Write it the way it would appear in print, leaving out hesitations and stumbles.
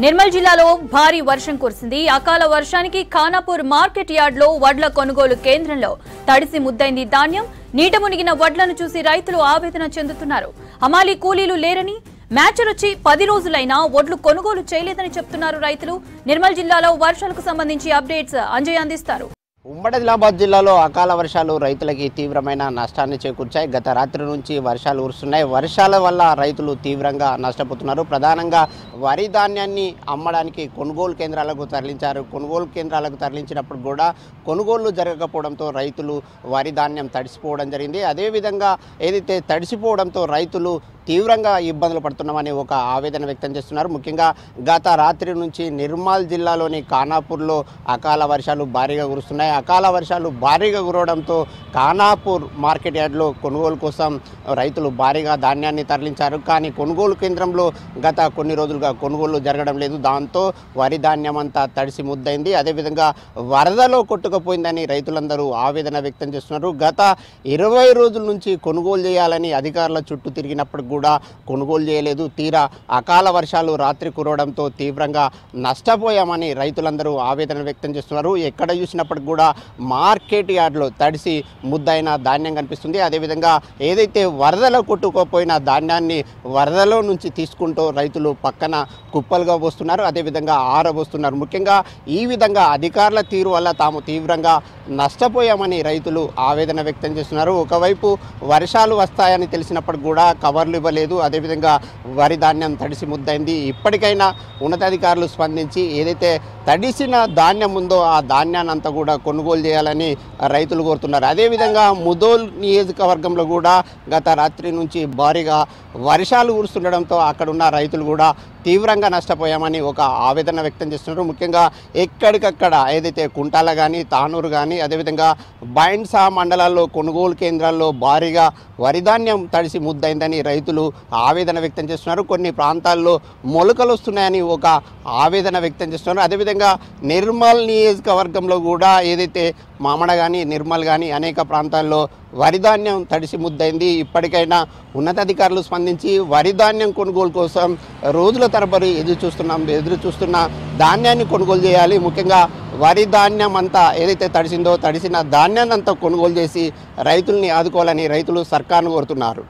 నిర్మల్ జిల్లాలో భారీ వర్షం కురిసింది. అకాల వర్షానికి ఖానాపూర్ మార్కెట్ యార్డ్లో వడ్ల కొనుగోలు కేంద్రంలో తడిసి ముద్దైంది ధాన్యం. నీట మునిగిన వడ్లను చూసి రైతులు ఆవేదన చెందుతున్నారు. హమాలీ కూలీలు లేరని, మ్యాచర్ వచ్చి 10 రోజులైనా వడ్లు కొనుగోలు చేయలేదని చెప్తున్నారు రైతులు. నిర్మల్ జిల్లాలో వర్షాలకు సంబంధించి అప్డేట్స్ అంజయ్ అందిస్తారు. ఉమ్మడి ఆదిలాబాద్ జిల్లాలో అకాల వర్షాలు రైతులకి తీవ్రమైన నష్టాన్ని చేకూర్చాయి. గత రాత్రి నుంచి వర్షాలు కురుస్తున్నాయి. వర్షాల వల్ల రైతులు తీవ్రంగా నష్టపోతున్నారు. ప్రధానంగా వరి ధాన్యాన్ని అమ్మడానికి కొనుగోలు కేంద్రాలకు తరలించారు. కొనుగోలు కేంద్రాలకు తరలించినప్పుడు కూడా కొనుగోళ్లు జరగకపోవడంతో రైతులు వరి ధాన్యం తడిసిపోవడం జరిగింది. అదేవిధంగా ఏదైతే తడిసిపోవడంతో రైతులు తీవ్రంగా ఇబ్బందులు పడుతున్నామని ఒక ఆవేదన వ్యక్తం చేస్తున్నారు. ముఖ్యంగా గత రాత్రి నుంచి నిర్మల్ జిల్లాలోని ఖానాపూర్లో అకాల వర్షాలు భారీగా కురుస్తున్నాయి. అకాల వర్షాలు భారీగా కురవడంతో ఖానాపూర్ మార్కెట్ యార్డ్లో కొనుగోలు కోసం రైతులు భారీగా ధాన్యాన్ని తరలించారు. కానీ కొనుగోలు కేంద్రంలో గత కొన్ని రోజులుగా కొనుగోలు జరగడం లేదు. దాంతో వరి ధాన్యం అంతా తడిసి ముద్దైంది. అదేవిధంగా వరదలో కొట్టుకుపోయిందని రైతులందరూ ఆవేదన వ్యక్తం చేస్తున్నారు. గత 20 రోజుల నుంచి కొనుగోలు చేయాలని అధికారుల చుట్టూ తిరిగినప్పుడు కూడా కొనుగోలు చేయలేదు. తీరా అకాల వర్షాలు రాత్రి కురవడంతో తీవ్రంగా నష్టపోయామని రైతులందరూ ఆవేదన వ్యక్తం చేస్తున్నారు. ఎక్కడ చూసినప్పటికి కూడా మార్కెట్ యార్డ్లో తడిసి ముద్దైన ధాన్యం కనిపిస్తుంది. అదేవిధంగా ఏదైతే వరదలో కొట్టుకోపోయిన ధాన్యాన్ని వరదలో నుంచి తీసుకుంటూ రైతులు పక్కన కుప్పలుగా పోస్తున్నారు. అదేవిధంగా ఆరబోస్తున్నారు. ముఖ్యంగా ఈ విధంగా అధికారుల తీరు వల్ల తాము తీవ్రంగా నష్టపోయామని రైతులు ఆవేదన వ్యక్తం చేస్తున్నారు. ఒకవైపు వర్షాలు వస్తాయని తెలిసినప్పుడు కూడా కవర్లు ఇవ్వలేదు. అదేవిధంగా వరి ధాన్యం తడిసి ముద్దైంది. ఇప్పటికైనా ఉన్నతాధికారులు స్పందించి ఏదైతే తడిసిన ధాన్యం ఉందో ఆ ధాన్యాన్ని అంతా కూడా కొనుగోలు చేయాలని రైతులు కోరుతున్నారు. అదేవిధంగా ముదోల్ నియోజకవర్గంలో కూడా గత రాత్రి నుంచి భారీగా వర్షాలు కురుస్తుండడంతో అక్కడున్న రైతులు కూడా తీవ్రంగా నష్టపోయామని ఒక ఆవేదన వ్యక్తం చేస్తున్నారు. ముఖ్యంగా ఎక్కడికక్కడ ఏదైతే కుంటాల కానీ, తానూరు కానీ, అదేవిధంగా బైండ్సా మండలాల్లో కొనుగోలు కేంద్రాల్లో భారీగా వరిధాన్యం తడిసి ముద్దైందని రైతులు ఆవేదన వ్యక్తం చేస్తున్నారు. కొన్ని ప్రాంతాల్లో మొలకలు వస్తున్నాయని ఒక ఆవేదన వ్యక్తం చేస్తున్నారు. అదేవిధంగా నిర్మల్ నియోజకవర్గంలో కూడా ఏదైతే మామడ కానీ, నిర్మల్ కానీ అనేక ప్రాంతాల్లో వరిధాన్యం తడిసి ముద్దైంది. ఇప్పటికైనా ఉన్నతాధికారులు స్పందించి వరిధాన్యం కొనుగోలు కోసం రోజుల తరబడి ఎదురు చూస్తున్న ధాన్యాన్ని కొనుగోలు చేయాలి. ముఖ్యంగా వరి ధాన్యం అంతా ఏదైతే తడిసిందో తడిసిన ధాన్యాన్ని అంతా కొనుగోలు చేసి రైతుల్ని ఆదుకోవాలని రైతులు సర్కార్ను కోరుతున్నారు.